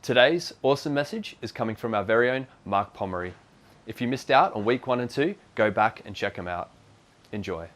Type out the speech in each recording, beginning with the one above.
Today's awesome message is coming from our very own Mark Pomery. If you missed out on week 1 and 2, go back and check them out. Enjoy.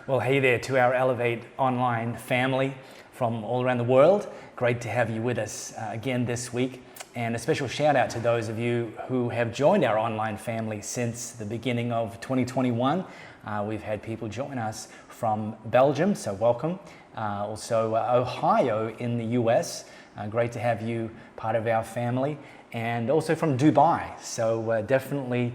Well, hey there to our Elevate Online family from all around the world. Great to have you with us again this week. And a special shout out to those of you who have joined our online family since the beginning of 2021. We've had people join us from Belgium, so welcome. Also Ohio in the US. Great to have you part of our family. And also from Dubai, so definitely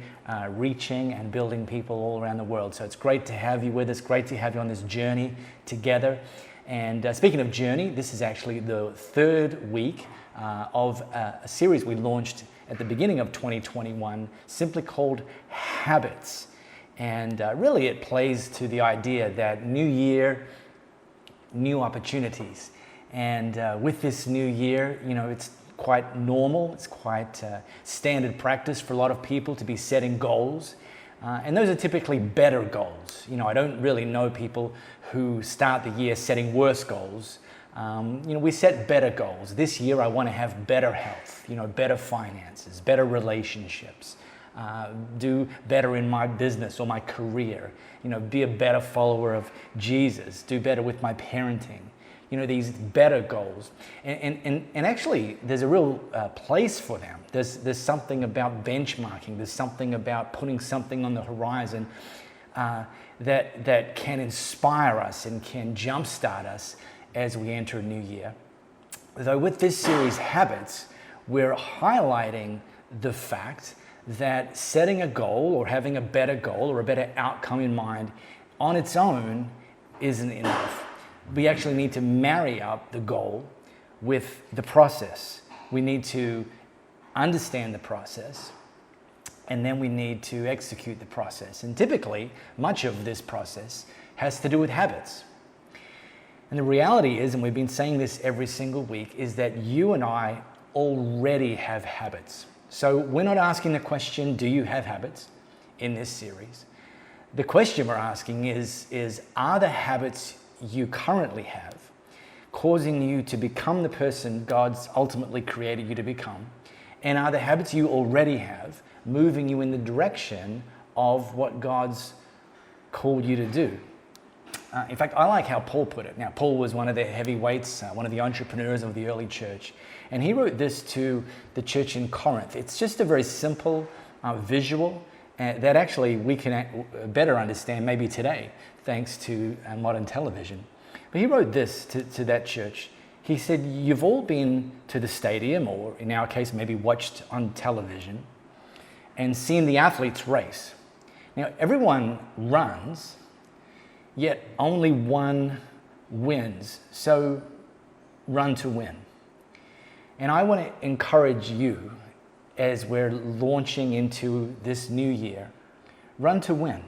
reaching and building people all around the world. So it's great to have you with us, great to have you on this journey together. And speaking of journey, this is actually the third week of a series we launched at the beginning of 2021, simply called Habits. And really it plays to the idea that new year, new opportunities. And with this new year, you know, it's quite normal, it's quite standard practice for a lot of people to be setting goals. And those are typically better goals. You know, I don't really know people who start the year setting worse goals. You know, we set better goals. This year I want to have better health, you know, better finances, better relationships, do better in my business or my career, you know, be a better follower of Jesus, do better with my parenting. You know, these better goals. And actually, there's a real place for them. There's something about benchmarking. There's something about putting something on the horizon that can inspire us and can jumpstart us as we enter a new year. Though with this series, Habits, we're highlighting the fact that setting a goal or having a better goal or a better outcome in mind on its own isn't enough. We actually need to marry up the goal with the process. We need to understand the process, and then we need to execute the process. And typically, much of this process has to do with habits. And the reality is, and we've been saying this every single week, is that you and I already have habits. So we're not asking the question, do you have habits, in this series? The question we're asking is are the habits you currently have causing you to become the person God's ultimately created you to become? And are the habits you already have moving you in the direction of what God's called you to do? In fact, I like how Paul put it. Now, Paul was one of the heavyweights, one of the entrepreneurs of the early church. And he wrote this to the church in Corinth. It's just a very simple visual that actually we can better understand maybe today, thanks to modern television. But he wrote this to that church. He said, you've all been to the stadium, or in our case, maybe watched on television, and seen the athletes race. Now, everyone runs, yet only one wins. So run to win. And I want to encourage you as we're launching into this new year, run to win.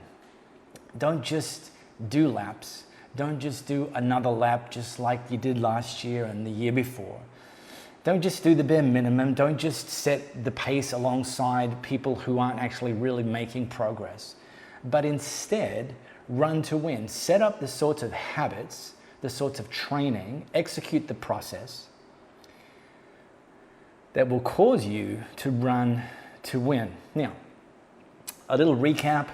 Don't just do laps. Don't just do another lap just like you did last year and the year before. Don't just do the bare minimum. Don't just set the pace alongside people who aren't actually really making progress. But instead, run to win. Set up the sorts of habits, the sorts of training, execute the process that will cause you to run to win. Now, a little recap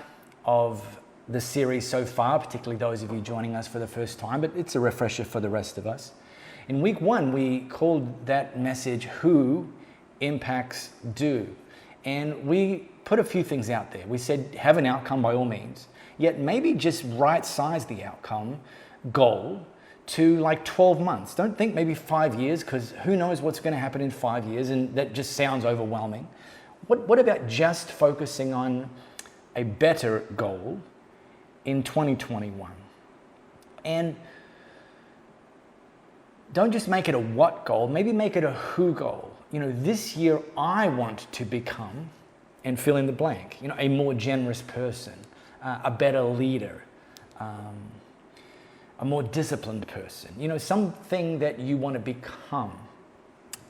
of the series so far, particularly those of you joining us for the first time, but it's a refresher for the rest of us. In week 1, we called that message, Who Impacts Do. And we put a few things out there. We said, have an outcome by all means, yet maybe just right-size the outcome goal to like 12 months. Don't think maybe 5 years, because who knows what's going to happen in 5 years, and that just sounds overwhelming. What about just focusing on a better goal in 2021? And don't just make it a what goal, maybe make it a who goal. This year I want to become, and fill in the blank, a more generous person, a better leader, a more disciplined person, something that you want to become.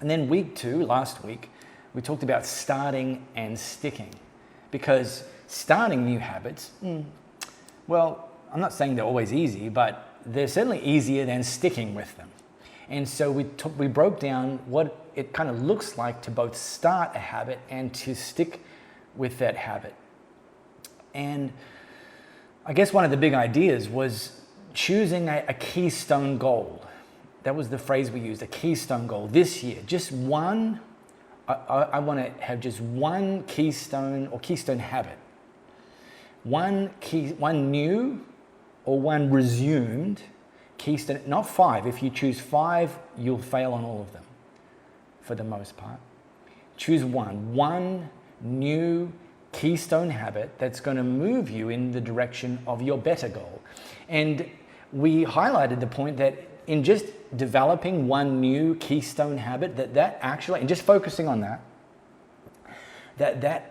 And then week 2, last week, we talked about starting and sticking, because starting new habits, well, I'm not saying they're always easy, but they're certainly easier than sticking with them. And so we broke down what it kind of looks like to both start a habit and to stick with that habit. And I guess one of the big ideas was choosing a keystone goal. That was the phrase we used, a keystone goal this year. Just one, I want to have just one keystone or keystone habit. One new or one resumed keystone, not 5. If you choose 5, you'll fail on all of them for the most part. Choose one new keystone habit that's going to move you in the direction of your better goal. And we highlighted the point that in just developing one new keystone habit, that actually, and just focusing on that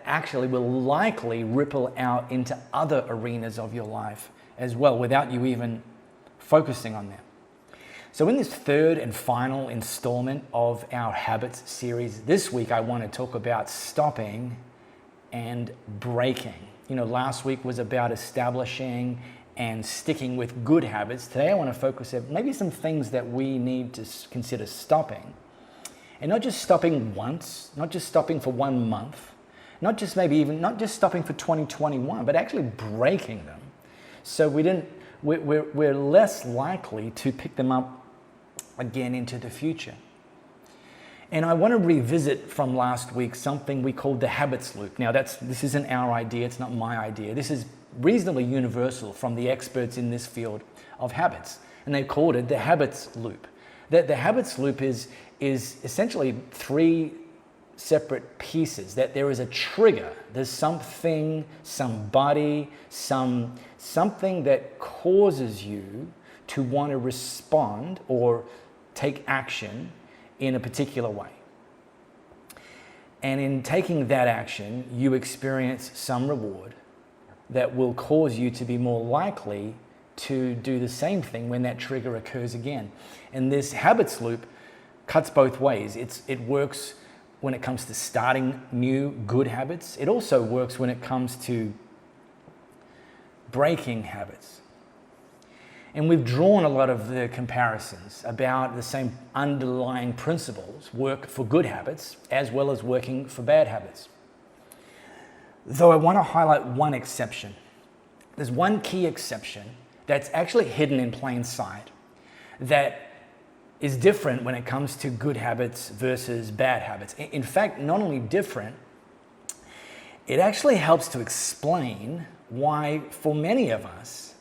actually will likely ripple out into other arenas of your life as well, without you even focusing on them. So in this third and final installment of our habits series, this week I want to talk about stopping and breaking. Last week was about establishing and sticking with good habits. Today I want to focus on maybe some things that we need to consider stopping. And not just stopping once, not just stopping for 1 month, not just stopping for 2021, but actually breaking them. So we're less likely to pick them up again into the future. And I want to revisit from last week something we called the habits loop. Now this isn't our idea, it's not my idea. This is reasonably universal from the experts in this field of habits. And they called it the habits loop. The habits loop is essentially 3 separate pieces. That there is a trigger, there's something, somebody, something that causes you to want to respond or take action in a particular way. And in taking that action, you experience some reward that will cause you to be more likely to do the same thing when that trigger occurs again. And this habits loop cuts both ways. It works when it comes to starting new good habits. It also works when it comes to breaking habits. And we've drawn a lot of the comparisons about the same underlying principles work for good habits as well as working for bad habits. Though I want to highlight one exception. There's one key exception that's actually hidden in plain sight that is different when it comes to good habits versus bad habits. In fact, not only different, it actually helps to explain why, for many of us,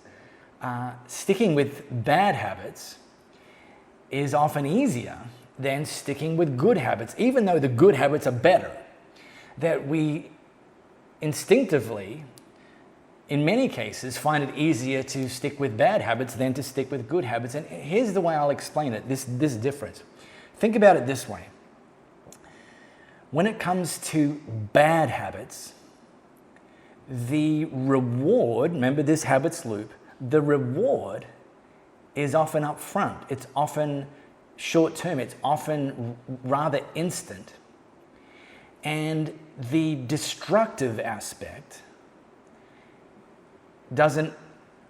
sticking with bad habits is often easier than sticking with good habits, even though the good habits are better. That we instinctively, in many cases, find it easier to stick with bad habits than to stick with good habits. And here's the way I'll explain it, this difference. Think about it this way. When it comes to bad habits, the reward, remember this habits loop, the reward is often up front. It's often short term. It's often rather instant. And the destructive aspect doesn't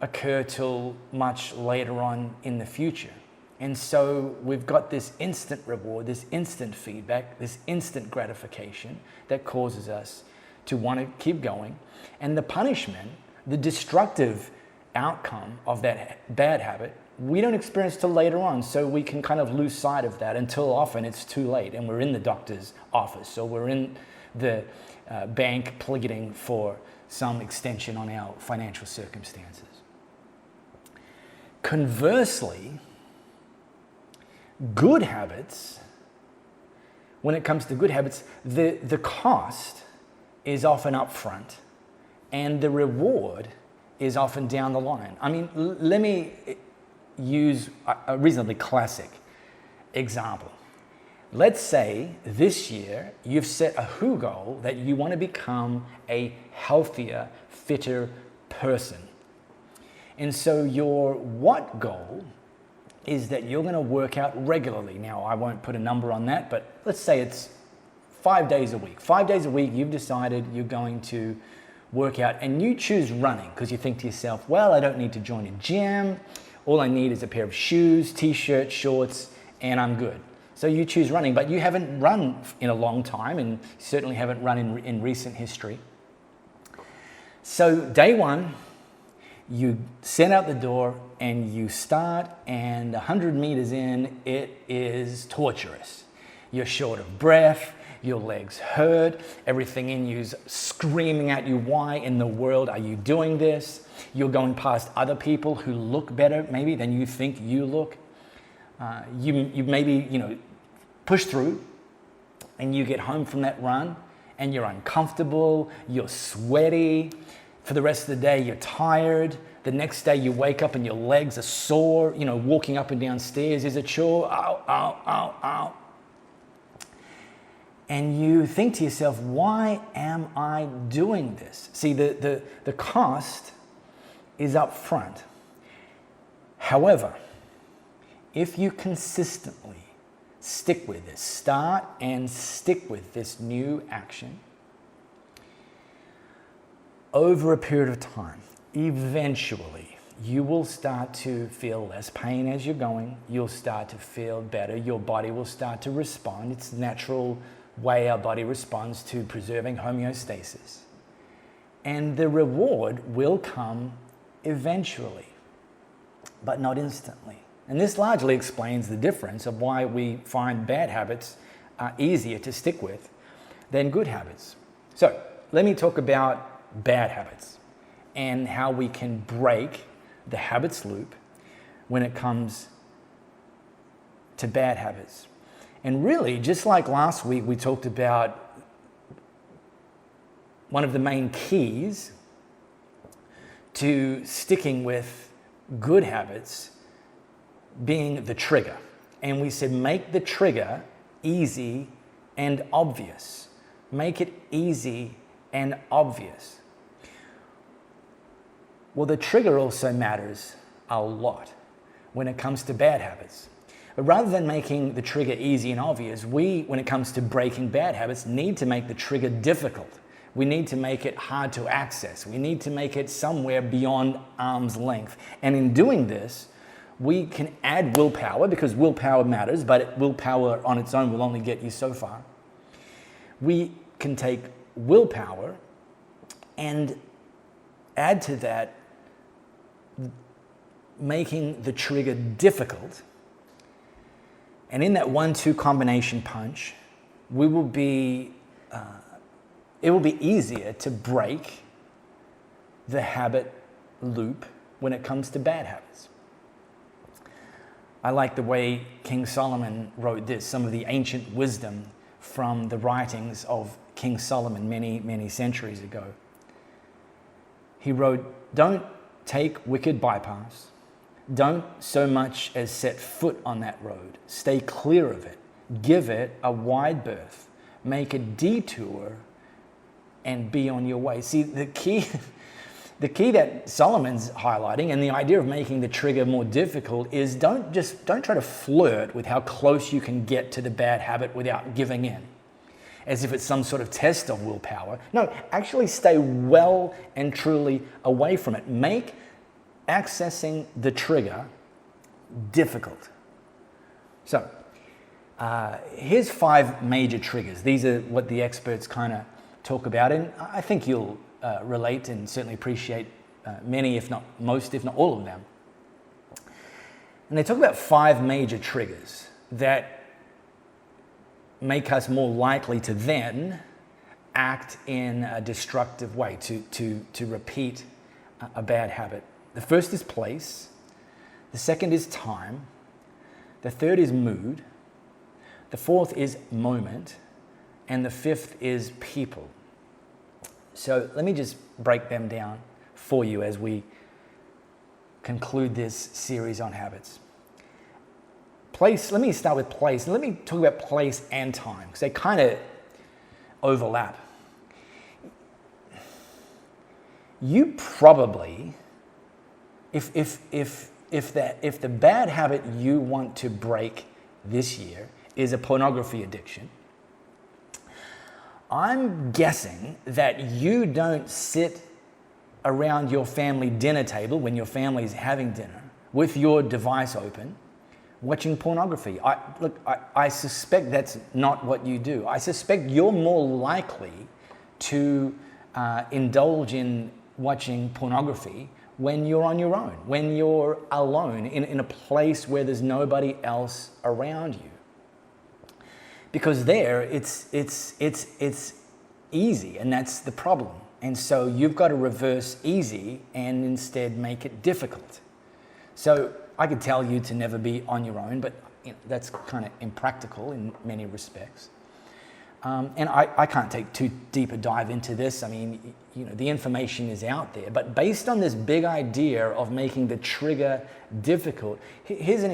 occur till much later on in the future. And so we've got this instant reward, this instant feedback, this instant gratification that causes us to want to keep going. And the punishment, the destructive outcome of that bad habit, we don't experience till later on. So we can kind of lose sight of that until often it's too late and we're in the doctor's office or we're in the bank pleading for some extension on our financial circumstances. Conversely, Good habits, when it comes to good habits, the cost is often upfront and the reward is often down the line. I mean, let me use a reasonably classic example. Let's say this year you've set a WHO goal that you want to become a healthier, fitter person. And so your what goal is that you're going to work out regularly. Now, I won't put a number on that, but let's say it's 5 days a week. 5 days a week, you've decided you're going to work out, and you choose running because you think to yourself, well, I don't need to join a gym. All I need is a pair of shoes, t-shirt, shorts, and I'm good. So you choose running, but you haven't run in a long time and certainly haven't run in recent history. So day one, you set out the door and you start, and 100 meters in, it is torturous. You're short of breath, your legs hurt, everything in you's screaming at you, why in the world are you doing this? You're going past other people who look better maybe than you think you look. You maybe, push through, and you get home from that run and you're uncomfortable, you're sweaty. For the rest of the day, you're tired. The next day you wake up and your legs are sore. Walking up and down stairs is a chore. Ow, ow, ow, ow. And you think to yourself, why am I doing this? See, the cost is up front. However, if you consistently stick with this, start and stick with this new action over a period of time, eventually you will start to feel less pain as you're going. You'll start to feel better. Your body will start to respond. It's the natural way our body responds to preserving homeostasis. And the reward will come eventually, but not instantly. And this largely explains the difference of why we find bad habits are easier to stick with than good habits. So let me talk about bad habits and how we can break the habits loop when it comes to bad habits. And really, just like last week, we talked about one of the main keys to sticking with good habits being the trigger. And we said, make the trigger easy and obvious. Make it easy and obvious. Well, the trigger also matters a lot when it comes to bad habits. But rather than making the trigger easy and obvious, when it comes to breaking bad habits, need to make the trigger difficult. We need to make it hard to access. We need to make it somewhere beyond arm's length. And in doing this, we can add willpower, because willpower matters, but willpower on its own will only get you so far. We can take willpower and add to that making the trigger difficult. And in that 1-2 combination punch, it will be easier to break the habit loop when it comes to bad habits. I like the way King Solomon wrote this, some of the ancient wisdom from the writings of King Solomon many, many centuries ago. He wrote, "Don't take wicked bypass. Don't so much as set foot on that road. Stay clear of it. Give it a wide berth. Make a detour and be on your way." See, the key that Solomon's highlighting, and the idea of making the trigger more difficult, is don't try to flirt with how close you can get to the bad habit without giving in, as if it's some sort of test of willpower. No, actually stay well and truly away from it. Make accessing the trigger difficult. So, here's 5 major triggers. These are what the experts kind of talk about, and I think you'll relate and certainly appreciate many, if not most, if not all of them. And they talk about 5 major triggers that make us more likely to then act in a destructive way, to repeat a bad habit. The first is place. The second is time. The third is mood. The fourth is moment. And the fifth is people. So let me just break them down for you as we conclude this series on habits. Place, let me start with place. Let me talk about place and time, because they kind of overlap. You probably, if the bad habit you want to break this year is a pornography addiction, I'm guessing that you don't sit around your family dinner table when your family is having dinner with your device open, watching pornography. I suspect that's not what you do. I suspect you're more likely to indulge in watching pornography when you're on your own, when you're alone in a place where there's nobody else around you. Because there, it's easy, and that's the problem. And so you've got to reverse easy and instead make it difficult. So I could tell you to never be on your own, but that's kind of impractical in many respects. And I can't take too deep a dive into this. I mean, the information is out there. But based on this big idea of making the trigger difficult, here's an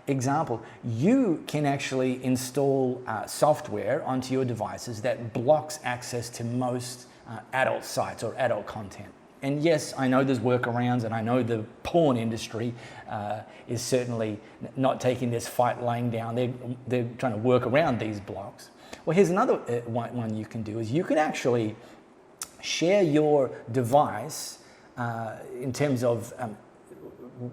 example. You can actually install software onto your devices that blocks access to most adult sites or adult content. And yes, I know there's workarounds, and I know the porn industry is certainly not taking this fight laying down. They're trying to work around these blocks. Well, here's another one you can do, is you can actually share your device in terms of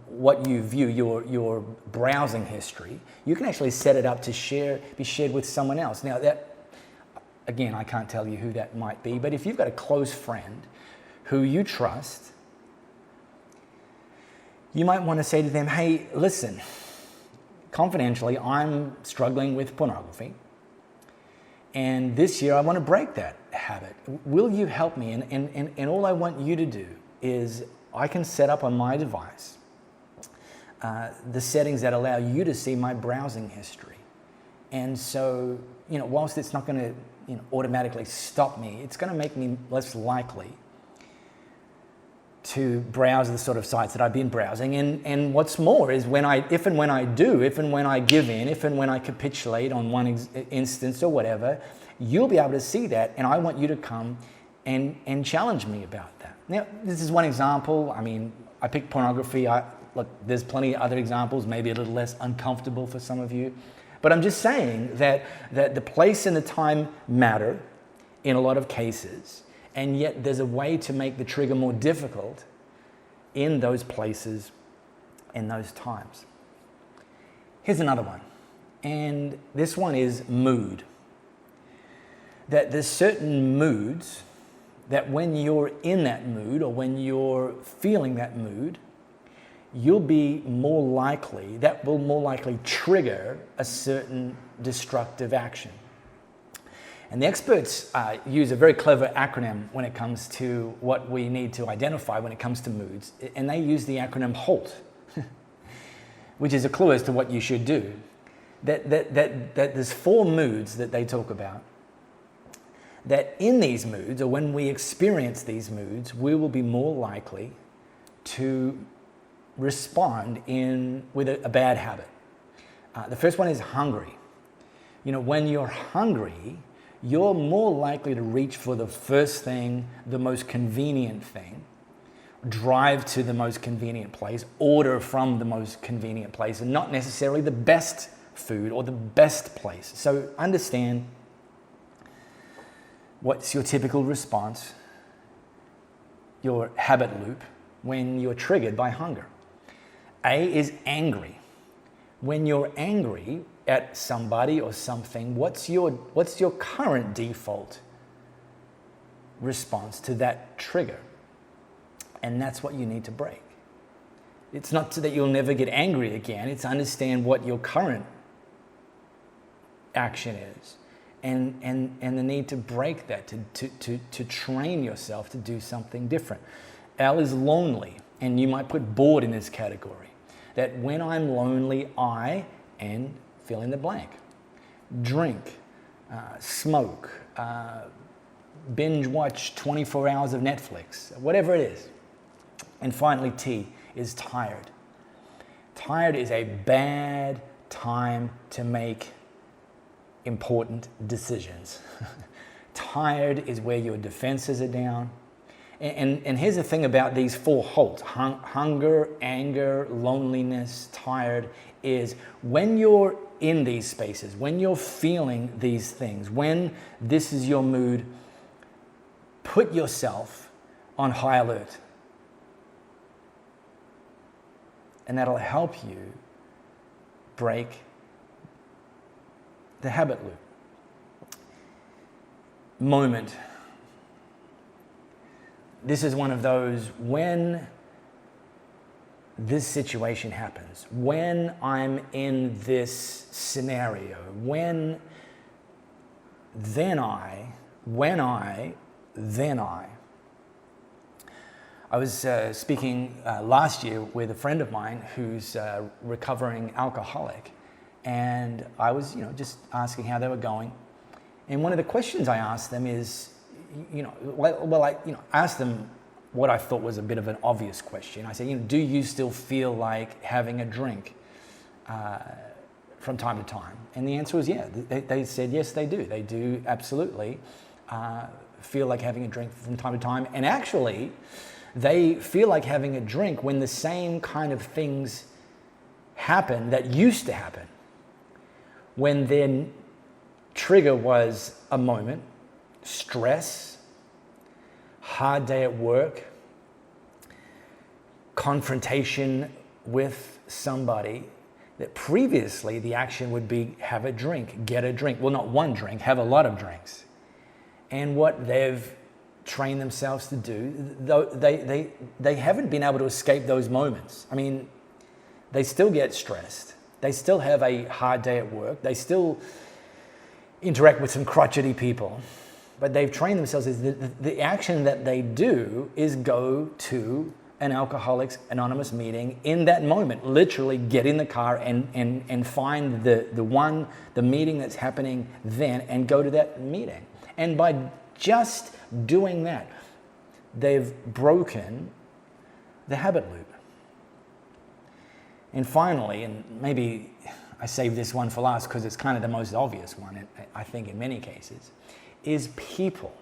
what you view, your browsing history. You can actually set it up to be shared with someone else. Now, that, again, I can't tell you who that might be, but if you've got a close friend who you trust, you might want to say to them, hey, listen, confidentially, I'm struggling with pornography, and this year I want to break that habit. Will you help me? And all I want you to do is I can set up on my device the settings that allow you to see my browsing history. And so, whilst it's not going to automatically stop me, it's going to make me less likely to browse the sort of sites that I've been browsing. And what's more is if and when I give in, if and when I capitulate on one instance or whatever, you'll be able to see that, and I want you to come and challenge me about that. Now, this is one example. I mean, I picked pornography. Look, there's plenty of other examples, maybe a little less uncomfortable for some of you. But I'm just saying that the place and the time matter in a lot of cases, and yet there's a way to make the trigger more difficult in those places and those times. Here's another one, and this one is mood. That there's certain moods that when you're in that mood, or when you're feeling that mood, that will more likely trigger a certain destructive action. And the experts use a very clever acronym when it comes to what we need to identify when it comes to moods. And they use the acronym HALT, which is a clue as to what you should do. That there's 4 moods that they talk about. That in these moods, or when we experience these moods, we will be more likely to respond with a bad habit. The first one is hungry. When you're hungry, you're more likely to reach for the first thing, the most convenient thing, drive to the most convenient place, order from the most convenient place, and not necessarily the best food or the best place. So understand what's your typical response, your habit loop, when you're triggered by hunger. A is angry. When you're angry at somebody or something, what's your current default response to that trigger? And that's what you need to break. It's not so that you'll never get angry again. It's understand what your current action is, and the need to break that, to train yourself to do something different. L is lonely, and you might put bored in this category. That when I'm lonely, I and fill in the blank. Drink, smoke, binge watch 24 hours of Netflix, whatever it is. And finally, T is tired. Tired is a bad time to make important decisions. Tired is where your defenses are down. And here's the thing about these four holds: hunger, anger, loneliness, tired, is when you're in these spaces, when you're feeling these things, when this is your mood, put yourself on high alert. And that'll help you break the habit loop. Moment. This is one of those, when this situation happens, when I'm in this scenario, when I was speaking last year with a friend of mine who's a recovering alcoholic, and I was, just asking how they were going. And one of the questions I asked them is, I asked them what I thought was a bit of an obvious question. I said, do you still feel like having a drink from time to time? And the answer was yeah. They said yes, they do. They do absolutely feel like having a drink from time to time. And actually, they feel like having a drink when the same kind of things happen that used to happen. When their trigger was a moment, stress, hard day at work, confrontation with somebody, that previously the action would be have a drink, get a drink. Well, not one drink, have a lot of drinks. And what they've trained themselves to do, though they haven't been able to escape those moments. I mean, they still get stressed. They still have a hard day at work. They still interact with some crotchety people. But they've trained themselves as the action that they do is go to an Alcoholics Anonymous meeting in that moment. Literally get in the car and find the meeting that's happening then and go to that meeting. And by just doing that, they've broken the habit loop. And finally, and maybe I saved this one for last because it's kind of the most obvious one, I think in many cases, is people.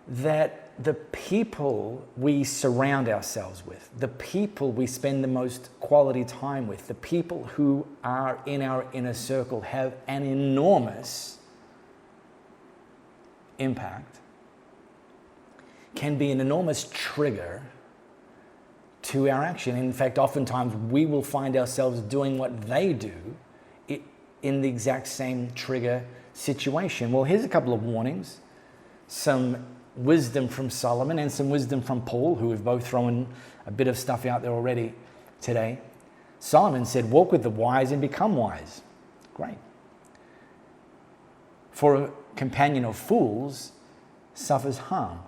That the people we surround ourselves with, the people we spend the most quality time with, the people who are in our inner circle have an enormous impact, can be an enormous trigger to our action. In fact, oftentimes we will find ourselves doing what they do in the exact same trigger situation. Well, here's a couple of warnings, some wisdom from Solomon and some wisdom from Paul, who have both thrown a bit of stuff out there already today. Solomon said, walk with the wise and become wise. Great. For a companion of fools suffers harm.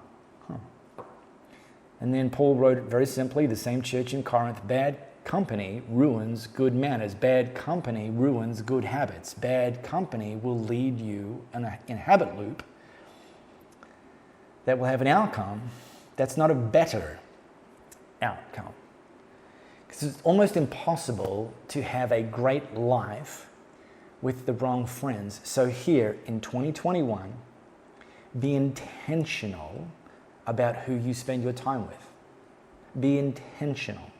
And then Paul wrote it very simply, the same church in Corinth, bad company ruins good manners. Bad company ruins good habits. Bad company will lead you in a habit loop that will have an outcome that's not a better outcome. Because it's almost impossible to have a great life with the wrong friends. So here in 2021, be intentional about who you spend your time with. Be intentional.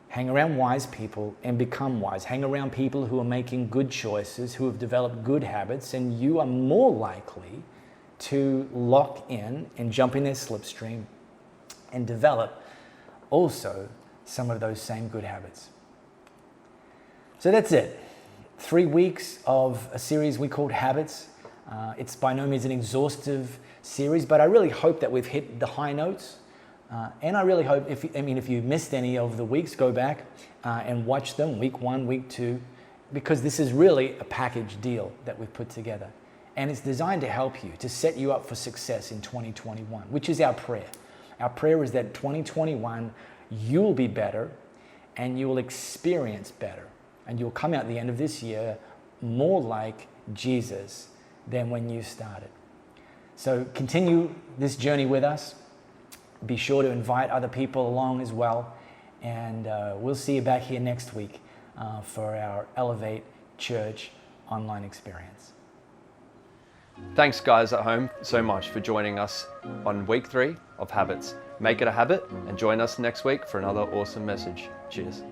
Hang around wise people and become wise. Hang around people who are making good choices, who have developed good habits, and you are more likely to lock in and jump in their slipstream and develop also some of those same good habits. So that's it. 3 weeks of a series we called Habits. It's by no means an exhaustive series, but I really hope that we've hit the high notes. And I really hope, if you missed any of the weeks, go back and watch them, week 1, week 2, because this is really a package deal that we've put together. And it's designed to help you, to set you up for success in 2021, which is our prayer. Our prayer is that 2021, you'll be better and you will experience better and you'll come out the end of this year more like Jesus than when you started. So continue this journey with us. Be sure to invite other people along as well. And we'll see you back here next week for our Elevate Church online experience. Thanks, guys at home, so much for joining us on week 3 of Habits. Make it a habit and join us next week for another awesome message. Cheers.